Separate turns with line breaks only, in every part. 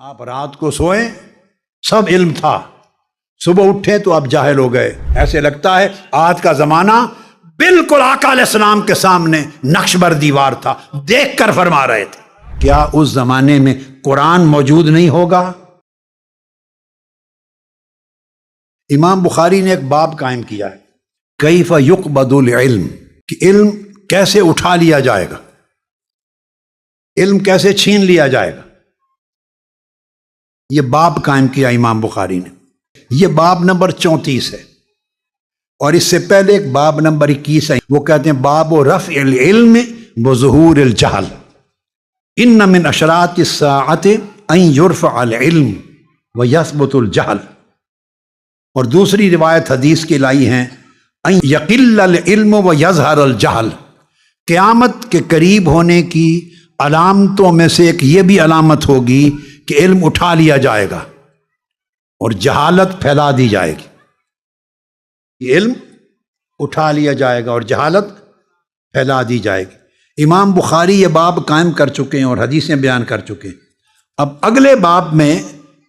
آپ رات کو سوئیں سب علم تھا، صبح اٹھے تو آپ جاہل ہو گئے۔ ایسے لگتا ہے آج کا زمانہ بالکل آقا علیہ السلام کے سامنے نقش بر دیوار تھا، دیکھ کر فرما رہے تھے۔ کیا اس زمانے میں قرآن موجود نہیں ہوگا؟ امام بخاری نے ایک باب قائم کیا ہے، کیف یقبض العلم، کہ علم کیسے اٹھا لیا جائے گا، علم کیسے چھین لیا جائے گا۔ یہ باب قائم کیا امام بخاری نے۔ یہ باب نمبر 34 ہے، اور اس سے پہلے ایک باب نمبر 21 ہے، وہ کہتے ہیں باب رفع العلم وظہور الجہل، ان من اشراط الساعۃ ان یرفع العلم ویثبت الجہل۔ اور دوسری روایت حدیث کی لائی ہیں ان یقل العلم ویظہر الجہل، قیامت کے قریب ہونے کی علامتوں میں سے ایک یہ بھی علامت ہوگی کہ علم اٹھا لیا جائے گا اور جہالت پھیلا دی جائے گی۔ یہ علم اٹھا لیا جائے گا اور جہالت پھیلا دی جائے گی۔ امام بخاری یہ باب قائم کر چکے ہیں اور حدیثیں بیان کر چکے ہیں۔ اب اگلے باب میں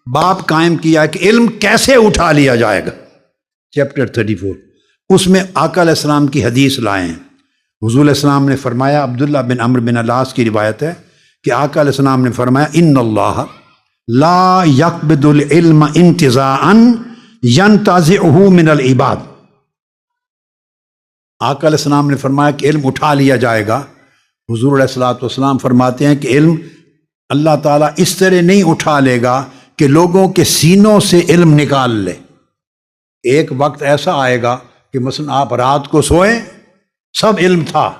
باب قائم کیا کہ علم کیسے اٹھا لیا جائے گا، چیپٹر 34۔ اس میں آقا علیہ السلام کی حدیث لائے ہیں۔ حضور علیہ السلام نے فرمایا، عبداللہ بن عمرو بن العاص کی روایت ہے کہ آقا علیہ السلام نے فرمایا، ان اللہ لا یقبض العلم انتزاعا ینتزعہ من العباد۔ آقا علیہ السلام نے فرمایا کہ علم اٹھا لیا جائے گا۔ حضور علیہ الصلوۃ والسلام فرماتے ہیں کہ علم اللہ تعالیٰ اس طرح نہیں اٹھا لے گا کہ لوگوں کے سینوں سے علم نکال لے۔ ایک وقت ایسا آئے گا کہ مثلا آپ رات کو سوئیں سب علم تھا،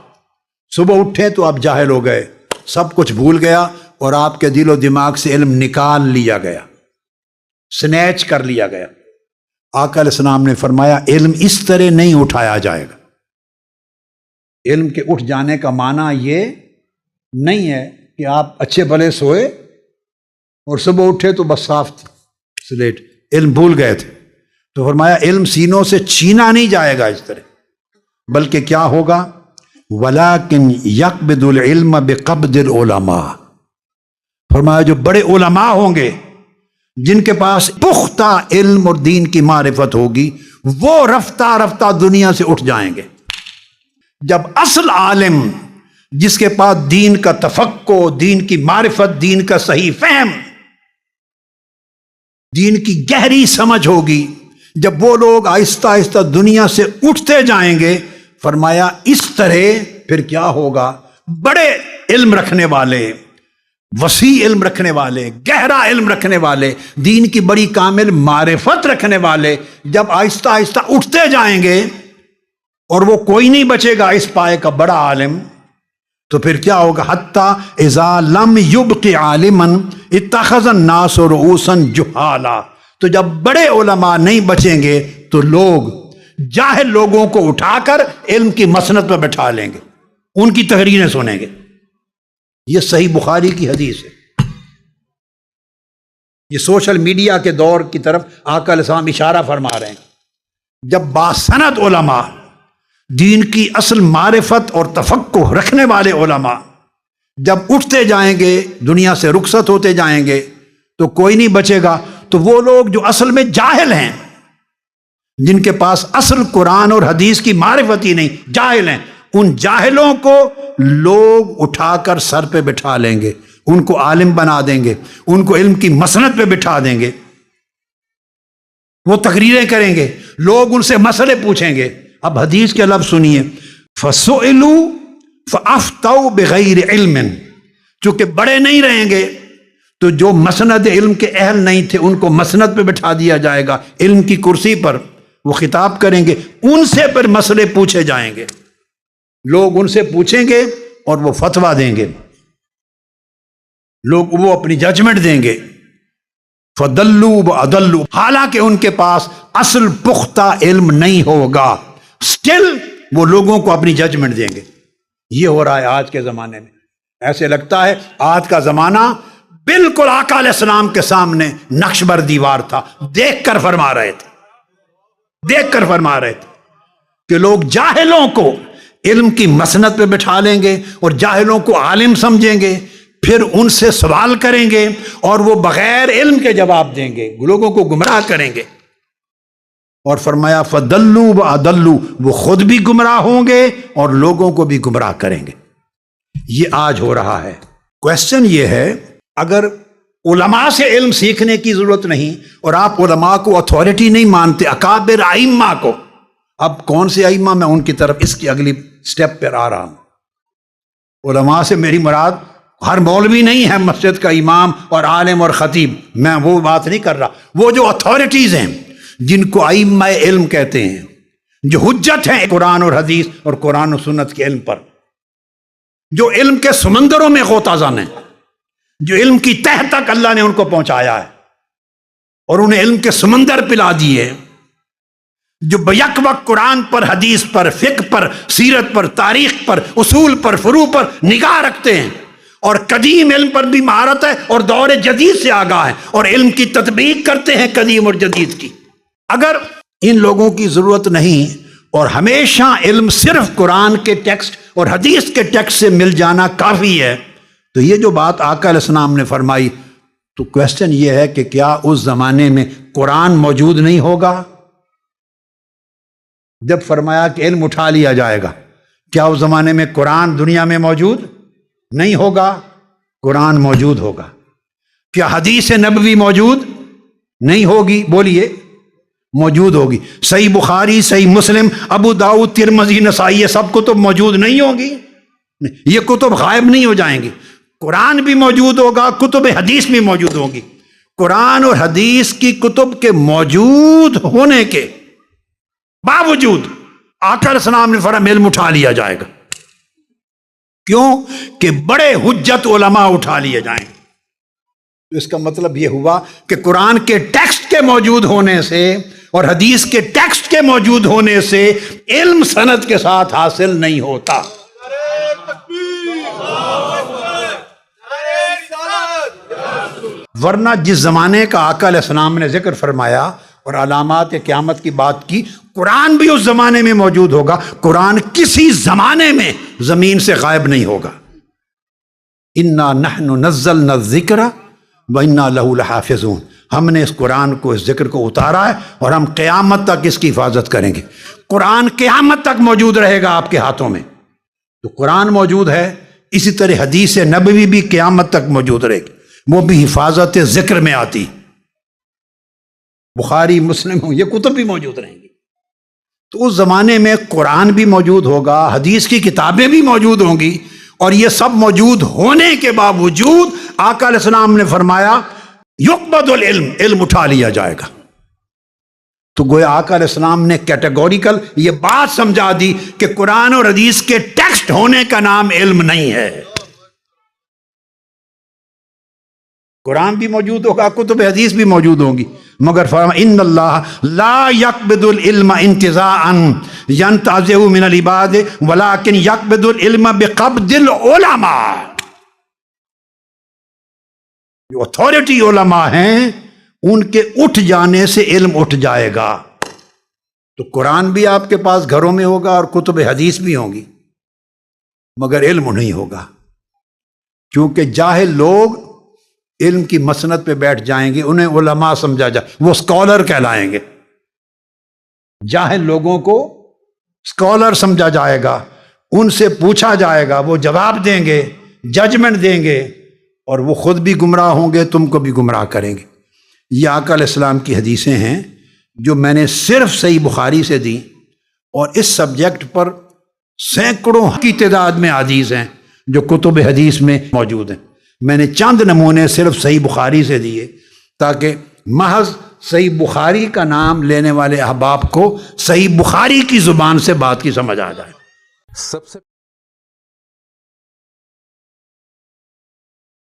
صبح اٹھے تو آپ جاہل ہو گئے، سب کچھ بھول گیا اور آپ کے دل و دماغ سے علم نکال لیا گیا، سنیچ کر لیا گیا۔ آقا علیہ السلام نے فرمایا علم اس طرح نہیں اٹھایا جائے گا۔ علم کے اٹھ جانے کا معنی یہ نہیں ہے کہ آپ اچھے بھلے سوئے اور صبح اٹھے تو بس صاف سلیٹ، علم بھول گئے تھے۔ تو فرمایا علم سینوں سے چھینا نہیں جائے گا اس طرح، بلکہ کیا ہوگا، وَلَكِنْ يَقْبِضُ الْعِلْمَ بِقَبْضِ الْعُلَمَاءِ۔ فرمایا جو بڑے علماء ہوں گے جن کے پاس پختہ علم اور دین کی معرفت ہوگی، وہ رفتہ رفتہ دنیا سے اٹھ جائیں گے۔ جب اصل عالم جس کے پاس دین کا تفقہ، دین کی معرفت، دین کا صحیح فہم، دین کی گہری سمجھ ہوگی، جب وہ لوگ آہستہ آہستہ دنیا سے اٹھتے جائیں گے، فرمایا اس طرح پھر کیا ہوگا، بڑے علم رکھنے والے، وسیع علم رکھنے والے، گہرا علم رکھنے والے، دین کی بڑی کامل معرفت رکھنے والے جب آہستہ آہستہ اٹھتے جائیں گے اور وہ کوئی نہیں بچے گا اس پائے کا بڑا عالم، تو پھر کیا ہوگا، حتیٰ اذا لم یبق عالما اتخذ الناس رؤوسا جہالا۔ تو جب بڑے علماء نہیں بچیں گے تو لوگ جاہل لوگوں کو اٹھا کر علم کی مسند پہ بٹھا لیں گے، ان کی تقریریں سنیں گے۔ یہ صحیح بخاری کی حدیث ہے۔ یہ سوشل میڈیا کے دور کی طرف آقا علیہ السلام اشارہ فرما رہے ہیں۔ جب باسند علماء، دین کی اصل معرفت اور تفقہ رکھنے والے علماء جب اٹھتے جائیں گے، دنیا سے رخصت ہوتے جائیں گے، تو کوئی نہیں بچے گا۔ تو وہ لوگ جو اصل میں جاہل ہیں، جن کے پاس اصل قرآن اور حدیث کی معرفت ہی نہیں، جاہل ہیں، ان جاہلوں کو لوگ اٹھا کر سر پہ بٹھا لیں گے، ان کو عالم بنا دیں گے، ان کو علم کی مسند پہ بٹھا دیں گے، وہ تقریریں کریں گے، لوگ ان سے مسئلے پوچھیں گے۔ اب حدیث کے لفظ سنیے، فَسُئِلُوا فَأَفْتَوْا بِغَيْرِ عِلْمٍ۔ چونکہ بڑے نہیں رہیں گے تو جو مسند علم کے اہل نہیں تھے ان کو مسند پہ بٹھا دیا جائے گا، علم کی کرسی پر وہ خطاب کریں گے، ان سے پھر مسئلے پوچھے جائیں گے، لوگ ان سے پوچھیں گے اور وہ فتویٰ دیں گے، لوگ وہ اپنی ججمنٹ دیں گے۔ فَضَلُّوا وَأَضَلُّوا، حالانکہ ان کے پاس اصل پختہ علم نہیں ہوگا، سٹل وہ لوگوں کو اپنی ججمنٹ دیں گے۔ یہ ہو رہا ہے آج کے زمانے میں۔ ایسے لگتا ہے آج کا زمانہ بالکل آقا علیہ السلام کے سامنے نقش بر دیوار تھا، دیکھ کر فرما رہے تھے، دیکھ کر فرما رہے تھے کہ لوگ جاہلوں کو علم کی مسند پہ بٹھا لیں گے اور جاہلوں کو عالم سمجھیں گے، پھر ان سے سوال کریں گے اور وہ بغیر علم کے جواب دیں گے، لوگوں کو گمراہ کریں گے۔ اور فرمایا فَضَلُّوا وَأَضَلُّوا، وہ خود بھی گمراہ ہوں گے اور لوگوں کو بھی گمراہ کریں گے۔ یہ آج ہو رہا ہے۔ کویسچن یہ ہے، اگر علماء سے علم سیکھنے کی ضرورت نہیں اور آپ علماء کو اتھارٹی نہیں مانتے، اکابر ائمہ کو، اب کون سے ائمہ، میں ان کی طرف اس کی اگلی سٹیپ پر آ رہا ہوں۔ علماء سے میری مراد ہر مولوی نہیں ہے مسجد کا امام اور عالم اور خطیب، میں وہ بات نہیں کر رہا، وہ جو اتھارٹیز ہیں جن کو ائمہ علم کہتے ہیں، جو حجت ہیں قرآن اور حدیث اور قرآن و سنت کے علم پر، جو علم کے سمندروں میں غوطہ زن ہیں، جو علم کی تہ تک اللہ نے ان کو پہنچایا ہے اور انہیں علم کے سمندر پلا دیے، جو بیک وقت قرآن پر، حدیث پر، فقہ پر، سیرت پر، تاریخ پر، اصول پر، فروع پر نگاہ رکھتے ہیں اور قدیم علم پر بھی مہارت ہے اور دور جدید سے آگاہ ہے اور علم کی تطبیق کرتے ہیں قدیم اور جدید کی۔ اگر ان لوگوں کی ضرورت نہیں اور ہمیشہ علم صرف قرآن کے ٹیکسٹ اور حدیث کے ٹیکسٹ سے مل جانا کافی ہے، تو یہ جو بات آقا علیہ السلام نے فرمائی، تو کویسچن یہ ہے کہ کیا اس زمانے میں قرآن موجود نہیں ہوگا؟ جب فرمایا کہ علم اٹھا لیا جائے گا، کیا اس زمانے میں قرآن دنیا میں موجود نہیں ہوگا؟ قرآن موجود ہوگا۔ کیا حدیث نبوی موجود نہیں ہوگی؟ بولیے، موجود ہوگی۔ صحیح بخاری، صحیح مسلم، ابو داؤد، ترمذی، نسائی، یہ سب کتب موجود نہیں ہوں گی؟ یہ کتب غائب نہیں ہو جائیں گی۔ قرآن بھی موجود ہوگا، کتب حدیث بھی موجود ہوں گی۔ قرآن اور حدیث کی کتب کے موجود ہونے کے باوجود آقا علیہ السلام نے فرمایا علم اٹھا لیا جائے گا۔ کیوں؟ کہ بڑے حجت علماء اٹھا لیے جائیں۔ تو اس کا مطلب یہ ہوا کہ قرآن کے ٹیکسٹ کے موجود ہونے سے اور حدیث کے ٹیکسٹ کے موجود ہونے سے علم سند کے ساتھ حاصل نہیں ہوتا۔ ورنہ جس زمانے کا آقا علیہ السلام نے ذکر فرمایا اور علامات قیامت کی بات کی، قرآن بھی اس زمانے میں موجود ہوگا۔ قرآن کسی زمانے میں زمین سے غائب نہیں ہوگا۔ اِنَّا نَحْنُ نَزَّلْنَا الذِّكْرَ وَإِنَّا لَهُ لَحَافِظُونَ، ہم نے اس قرآن کو، اس ذکر کو اتارا ہے اور ہم قیامت تک اس کی حفاظت کریں گے۔ قرآن قیامت تک موجود رہے گا آپ کے ہاتھوں میں۔ تو قرآن موجود ہے، اسی طرح حدیث نبوی بھی قیامت تک موجود رہے گی، وہ بھی حفاظت ذکر میں آتی۔ بخاری، مسلم، یہ کتب بھی موجود رہیں گی۔ تو اس زمانے میں قرآن بھی موجود ہوگا، حدیث کی کتابیں بھی موجود ہوں گی، اور یہ سب موجود ہونے کے باوجود آقا علیہ السلام نے فرمایا یقبض العلم، علم اٹھا لیا جائے گا۔ تو گویا آقا علیہ السلام نے کیٹیگوریکل یہ بات سمجھا دی کہ قرآن اور حدیث کے ٹیکسٹ ہونے کا نام علم نہیں ہے۔ قرآن بھی موجود ہوگا، کتب حدیث بھی موجود ہوں گی، مگر فرمایا ان اللہ لا یقبض العلم انتزاعا ینتزعه من العباد ولکن یقبض العلم بقبض العلماء۔ جو اتھارٹی علماء ہیں ان کے اٹھ جانے سے علم اٹھ جائے گا۔ تو قرآن بھی آپ کے پاس گھروں میں ہوگا اور کتب حدیث بھی ہوں گی، مگر علم نہیں ہوگا، کیونکہ جاہل لوگ علم کی مسند پہ بیٹھ جائیں گے، انہیں علماء سمجھا جائے، وہ اسکالر کہلائیں گے۔ جاہل لوگوں کو اسکالر سمجھا جائے گا، ان سے پوچھا جائے گا، وہ جواب دیں گے، ججمنٹ دیں گے، اور وہ خود بھی گمراہ ہوں گے، تم کو بھی گمراہ کریں گے۔ یہ آقا علیہ السلام کی حدیثیں ہیں جو میں نے صرف صحیح بخاری سے دی، اور اس سبجیکٹ پر سینکڑوں کی تعداد میں حدیث ہیں جو کتب حدیث میں موجود ہیں۔ میں نے چند نمونے صرف صحیح بخاری سے دیے تاکہ محض صحیح بخاری کا نام لینے والے احباب کو صحیح بخاری کی زبان سے بات کی سمجھ آ جائے۔